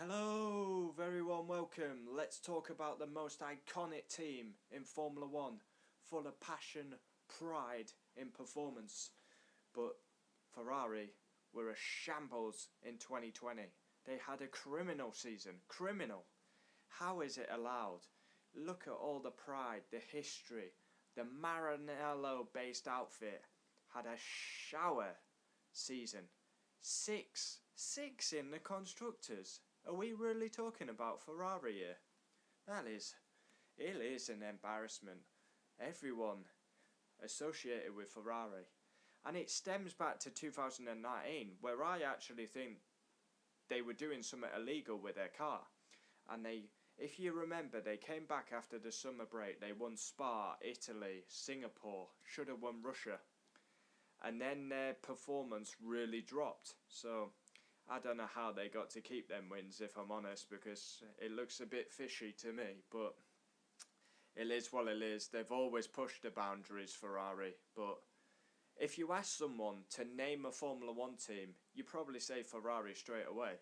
Hello, very warm welcome. Let's talk about the most iconic team in Formula 1, full of passion, pride in performance. But Ferrari were a shambles in 2020. They had a criminal season. Criminal. How is it allowed? Look at all the pride, the history. The Maranello-based outfit had a shower season. Six in the constructors. Are we really talking about Ferrari here? It is an embarrassment. Everyone associated with Ferrari. And it stems back to 2019, where I actually think they were doing something illegal with their car. And if you remember, they came back after the summer break. They won Spa, Italy, Singapore, should have won Russia. And then their performance really dropped. So I don't know how they got to keep them wins, if I'm honest, because it looks a bit fishy to me. But it is what it is. They've always pushed the boundaries, Ferrari. But if you ask someone to name a Formula 1 team, you probably say Ferrari straight away.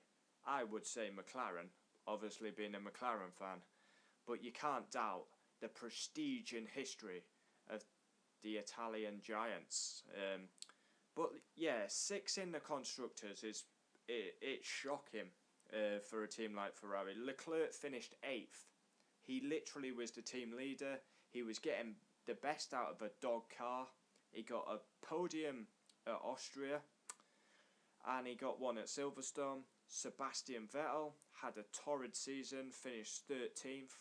I would say McLaren, obviously being a McLaren fan. But you can't doubt the prestige and history of the Italian giants. But yeah, 6 in the constructors it's shocking for a team like Ferrari. Leclerc finished 8th. He literally was the team leader. He was getting the best out of a dog car. He got a podium at Austria, and he got one at Silverstone. Sebastian Vettel had a torrid season, finished 13th.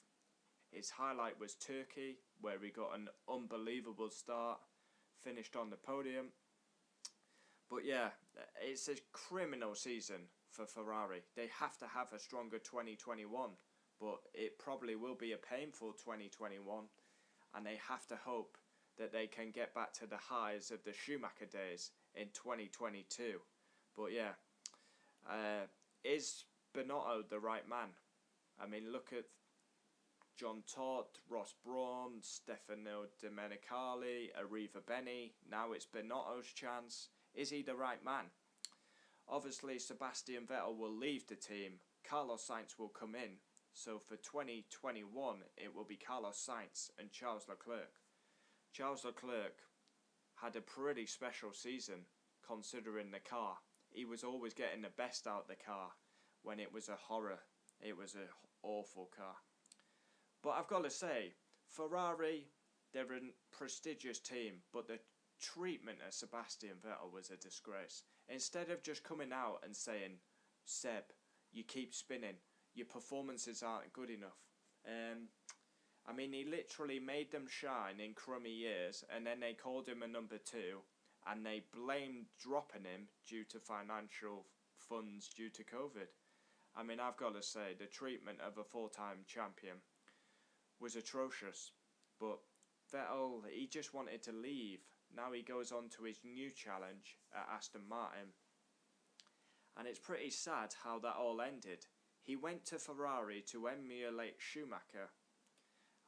His highlight was Turkey, where he got an unbelievable start, finished on the podium. But yeah, it's a criminal season for Ferrari. They have to have a stronger 2021, but it probably will be a painful 2021, and they have to hope that they can get back to the highs of the Schumacher days in 2022. But yeah, is Binotto the right man? I mean, look at John Todt, Ross Brawn, Stefano Domenicali, Arriva Bene. Now it's Binotto's chance. Is he the right man? Obviously, Sebastian Vettel will leave the team. Carlos Sainz will come in. So for 2021, it will be Carlos Sainz and Charles Leclerc. Charles Leclerc had a pretty special season, considering the car. He was always getting the best out of the car when it was a horror. It was an awful car. But I've got to say, Ferrari, they're a prestigious team, but the treatment of Sebastian Vettel was a disgrace. Instead of just coming out and saying, Seb, you keep spinning, your performances aren't good enough. I mean, he literally made them shine in crummy years, and then they called him a number 2, and they blamed dropping him due to financial funds due to COVID. I mean, I've got to say, the treatment of a 4-time champion was atrocious. But Vettel, he just wanted to leave. Now he goes on to his new challenge at Aston Martin. And it's pretty sad how that all ended. He went to Ferrari to emulate Schumacher.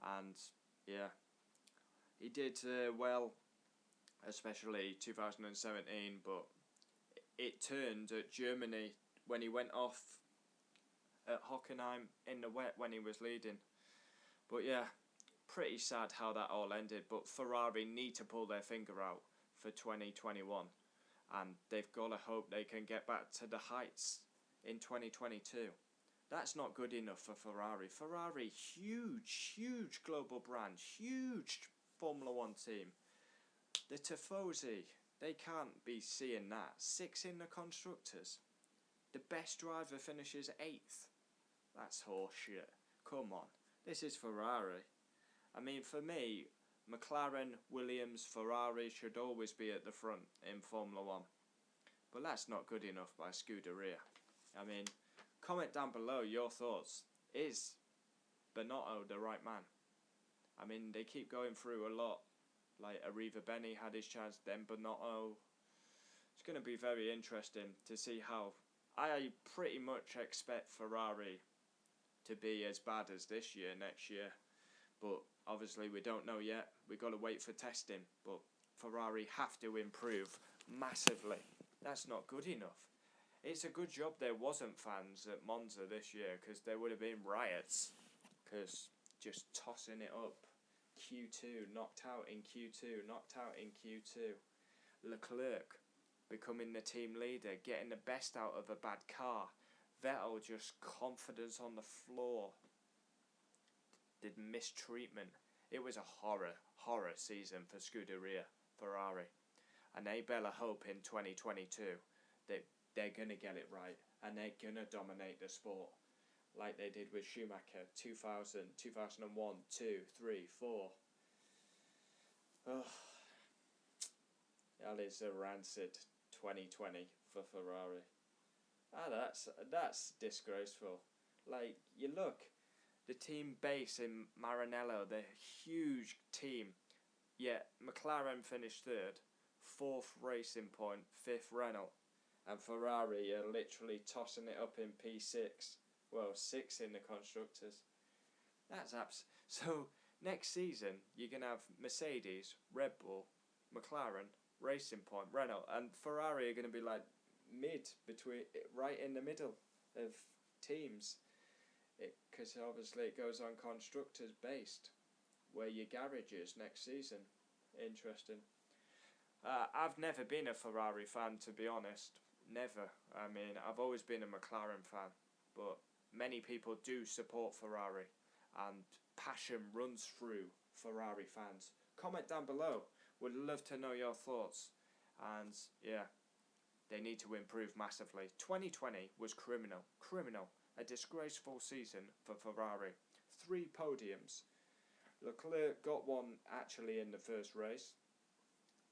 And yeah, he did well, especially 2017. But it turned at Germany when he went off at Hockenheim in the wet when he was leading. But yeah, pretty sad how that all ended. But Ferrari need to pull their finger out for 2021, and they've got to hope they can get back to the heights in 2022. That's not good enough for Ferrari. Ferrari, huge global brand, huge Formula 1 team. The Tifosi, they can't be seeing that. 6 in the constructors. The best driver finishes 8th. That's horseshit. Come on. This is Ferrari. I mean, for me, McLaren, Williams, Ferrari should always be at the front in Formula 1. But that's not good enough by Scuderia. I mean, comment down below your thoughts. Is Binotto the right man? I mean, they keep going through a lot. Like Arriva Bene had his chance, then Binotto. It's going to be very interesting to see how. I pretty much expect Ferrari to be as bad as this year, next year. But obviously we don't know yet. We've got to wait for testing. But Ferrari have to improve massively. That's not good enough. It's a good job there wasn't fans at Monza this year, because there would have been riots. Because just tossing it up, Q2, knocked out in Q2, knocked out in Q2. Leclerc becoming the team leader, getting the best out of a bad car. Vettel just confidence on the floor. Did mistreatment. It was a horror season for Scuderia Ferrari. And they better hope in 2022 that they're going to get it right and they're going to dominate the sport like they did with Schumacher 2000, 2001, 2, 3, 4. Oh, that is a rancid 2020 for Ferrari. That's disgraceful. Like, you look, the team base in Maranello, the huge team, yet McLaren finished third, 4th Racing Point, 5th Renault, and Ferrari are literally tossing it up in P6. Well, 6 in the constructors. So next season you're gonna have Mercedes, Red Bull, McLaren, Racing Point, Renault, and Ferrari are gonna be like right in the middle of teams. Because obviously it goes on constructors based, where your garage is next season. Interesting. I've never been a Ferrari fan, to be honest. Never. I mean, I've always been a McLaren fan, but many people do support Ferrari, and passion runs through Ferrari fans. Comment down below. Would love to know your thoughts. And yeah, they need to improve massively. 2020 was criminal. A disgraceful season for Ferrari. 3 podiums. Leclerc got one actually in the first race.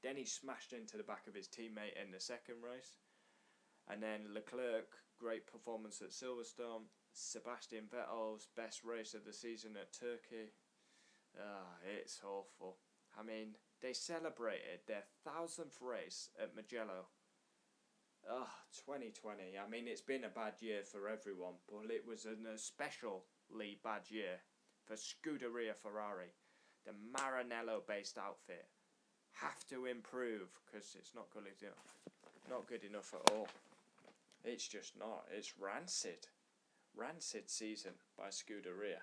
Then he smashed into the back of his teammate in the second race. And then Leclerc, great performance at Silverstone. Sebastian Vettel's best race of the season at Turkey. It's awful. I mean, they celebrated their 1000th race at Mugello. 2020. I mean, it's been a bad year for everyone, but it was an especially bad year for Scuderia Ferrari. The Maranello-based outfit have to improve, because it's not good enough. Not good enough at all. It's just not. It's rancid. Rancid season by Scuderia.